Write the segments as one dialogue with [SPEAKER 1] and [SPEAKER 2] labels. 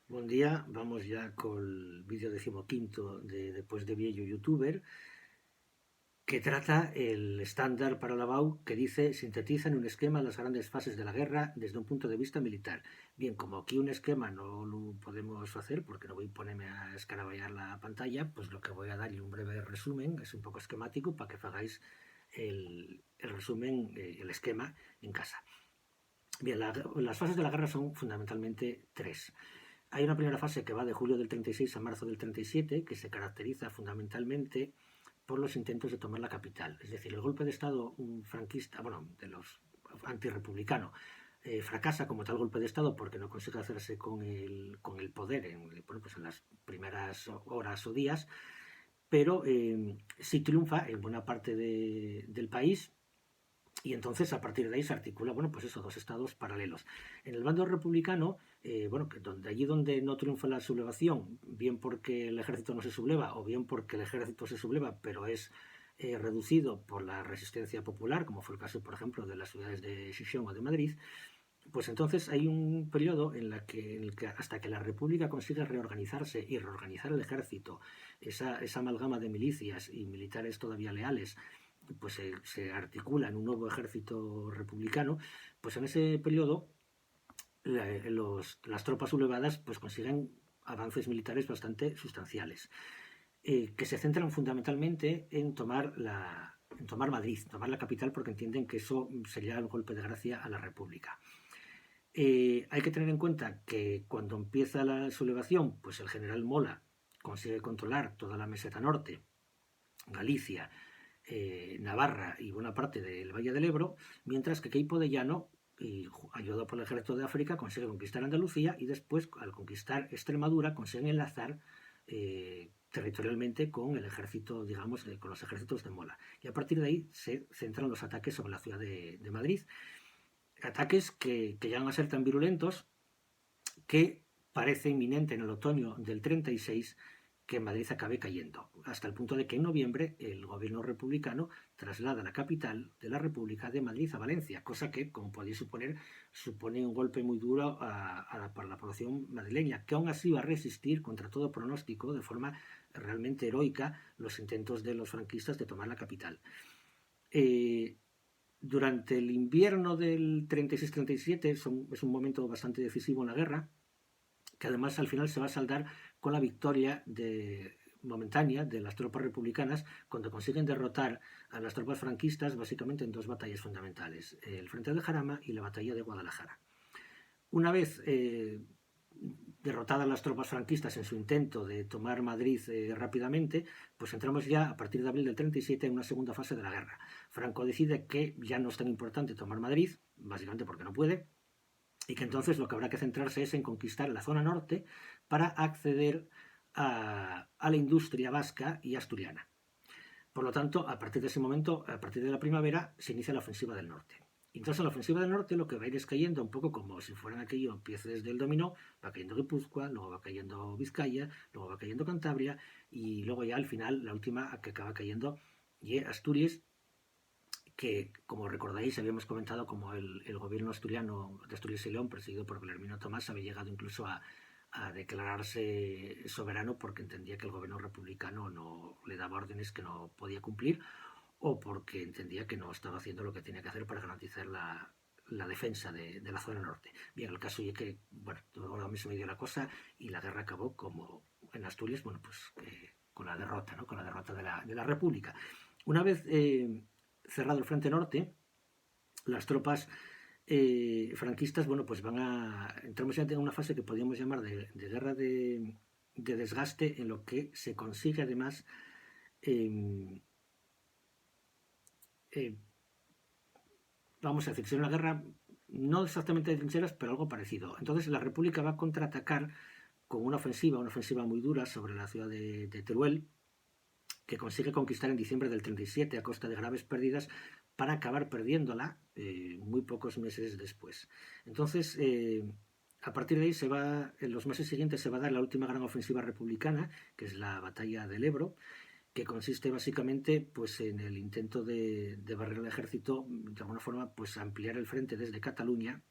[SPEAKER 1] Buen día, vamos ya col vídeo decimoquinto de Después de Viello Youtuber, que trata el estándar para la BAU que dice sintetiza en un esquema las grandes fases de la guerra desde un punto de vista militar. Bien, como aquí un esquema no lo podemos hacer porque no voy a ponerme a escaraballar la pantalla, pues lo que voy a dar un breve resumen, es un poco esquemático para que hagáis el resumen, el esquema en casa. Bien, las fases de la guerra son fundamentalmente tres. Hay una primera fase que va de julio del 36 a marzo del 37, que se caracteriza fundamentalmente por los intentos de tomar la capital. Es decir, el golpe de Estado franquista, bueno, de los antirrepublicano, fracasa como tal golpe de Estado porque no consigue hacerse con el poder bueno, pues en las primeras horas o días, pero sí triunfa en buena parte del país. Y entonces a partir de ahí se articula, bueno, pues eso, dos estados paralelos. En el bando republicano, bueno, que allí donde no triunfa la sublevación, bien porque el ejército no se subleva o bien porque el ejército se subleva, pero es reducido por la resistencia popular, como fue el caso, por ejemplo, de las ciudades de Chichón o de Madrid, pues entonces hay un periodo en el que hasta que la República consigue reorganizarse y reorganizar el ejército, esa amalgama de milicias y militares todavía leales, pues se articula en un nuevo ejército republicano, pues en ese periodo las tropas sublevadas pues consiguen avances militares bastante sustanciales, que se centran fundamentalmente en tomar Madrid, tomar la capital, porque entienden que eso sería el golpe de gracia a la República. Hay que tener en cuenta que cuando empieza la sublevación, pues el general Mola consigue controlar toda la meseta norte, Galicia, Navarra y buena parte del Valle del Ebro, mientras que Queipo de Llano, ayudado por el ejército de África, consigue conquistar Andalucía y después, al conquistar Extremadura, consiguen enlazar territorialmente con el ejército, digamos, con los ejércitos de Mola. Y a partir de ahí se centran los ataques sobre la ciudad de Madrid. Ataques que llegan a ser tan virulentos que parece inminente en el otoño del 36 que Madrid acabe cayendo, hasta el punto de que en noviembre el gobierno republicano traslada la capital de la República de Madrid a Valencia, cosa que, como podéis suponer, supone un golpe muy duro para la población madrileña, que aún así va a resistir contra todo pronóstico de forma realmente heroica los intentos de los franquistas de tomar la capital. Eh, Durante el invierno del 36-37 es un momento bastante decisivo en la guerra, que además al final se va a saldar con la victoria momentánea de las tropas republicanas cuando consiguen derrotar a las tropas franquistas básicamente en dos batallas fundamentales, el frente de Jarama y la batalla de Guadalajara. Una vez derrotadas las tropas franquistas en su intento de tomar Madrid rápidamente, pues entramos ya a partir de abril del 37 en una segunda fase de la guerra. Franco decide que ya no es tan importante tomar Madrid, básicamente porque no puede, y que entonces lo que habrá que centrarse es en conquistar la zona norte para acceder a la industria vasca y asturiana. Por lo tanto, a partir de ese momento, a partir de la primavera, se inicia la ofensiva del norte. Y entonces en la ofensiva del norte lo que va a ir es cayendo un poco como si fueran aquellos piezas del dominó, va cayendo Guipúzcoa, luego va cayendo Vizcaya, luego va cayendo Cantabria y luego ya al final la última que acaba cayendo y Asturias, que, como recordáis, habíamos comentado como el gobierno asturiano de Asturias y León, presidido por Guillermino Tomás, había llegado incluso a declararse soberano porque entendía que el gobierno republicano no le daba órdenes que no podía cumplir o porque entendía que no estaba haciendo lo que tenía que hacer para garantizar la defensa de la zona norte. Bien, el caso es que, bueno, ahora mismo me dio la cosa y la guerra acabó como en Asturias, bueno, pues con la derrota, ¿no? Con la derrota de la República. Una vez cerrado el frente norte, las tropas franquistas, bueno, pues van a. Entramos ya en una fase que podríamos llamar de guerra de desgaste, en lo que se consigue además. Eh, eh, Vamos a decir, será una guerra no exactamente de trincheras, pero algo parecido. Entonces la República va a contraatacar con una ofensiva muy dura sobre la ciudad de Teruel, que consigue conquistar en diciembre del 37 a costa de graves pérdidas para acabar perdiéndola muy pocos meses después. Entonces, a partir de ahí en los meses siguientes se va a dar la última gran ofensiva republicana, que es la batalla del Ebro, que consiste básicamente pues, en el intento de barrer al ejército, de alguna forma, pues ampliar el frente desde Cataluña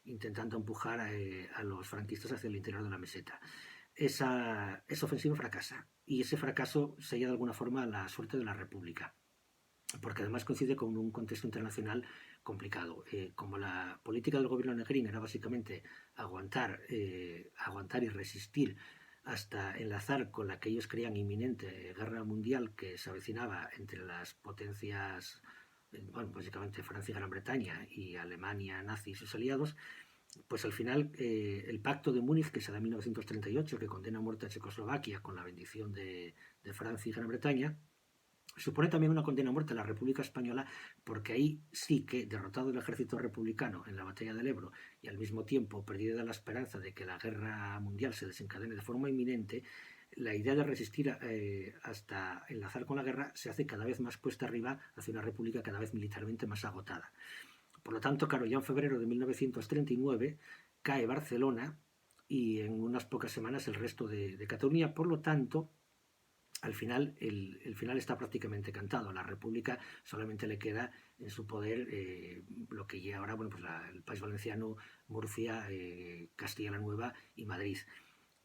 [SPEAKER 1] intentando empujar a los franquistas hacia el interior de la meseta. Esa ofensiva fracasa y ese fracaso sella de alguna forma la suerte de la República, porque además coincide con un contexto internacional complicado. Como la política del gobierno Negrín era básicamente aguantar y resistir hasta enlazar con la que ellos creían inminente guerra mundial que se avecinaba entre las potencias, bueno, básicamente Francia y Gran Bretaña y Alemania nazi y sus aliados, pues al final el pacto de Múnich, que se da en 1938, que condena a muerte a Checoslovaquia con la bendición de Francia y Gran Bretaña, supone también una condena a muerte a la República Española, porque ahí sí que, derrotado el ejército republicano en la batalla del Ebro y al mismo tiempo perdida la esperanza de que la guerra mundial se desencadene de forma inminente, la idea de resistir hasta enlazar con la guerra se hace cada vez más cuesta arriba hacia una república cada vez militarmente más agotada. Por lo tanto, claro, ya en febrero de 1939 cae Barcelona y en unas pocas semanas el resto de Cataluña. Por lo tanto, al final, el final está prácticamente cantado. La República solamente le queda en su poder lo que ya ahora, bueno, pues el País Valenciano, Murcia, Castilla la Nueva y Madrid.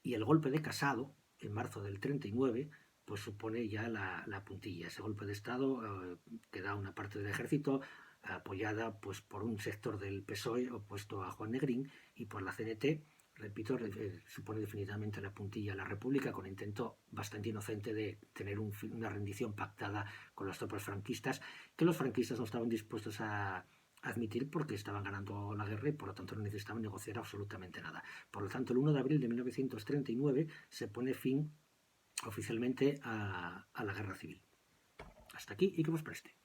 [SPEAKER 1] Y el golpe de Casado, en marzo del 39, pues supone ya la puntilla. Ese golpe de Estado que da una parte del ejército apoyada pues por un sector del PSOE opuesto a Juan Negrín y por la CNT. Repito, supone definitivamente la puntilla a la República, con intento bastante inocente de tener una rendición pactada con las tropas franquistas, que los franquistas no estaban dispuestos a admitir porque estaban ganando la guerra y por lo tanto no necesitaban negociar absolutamente nada. Por lo tanto, el 1 de abril de 1939 se pone fin oficialmente a la guerra civil. Hasta aquí y que vos preste.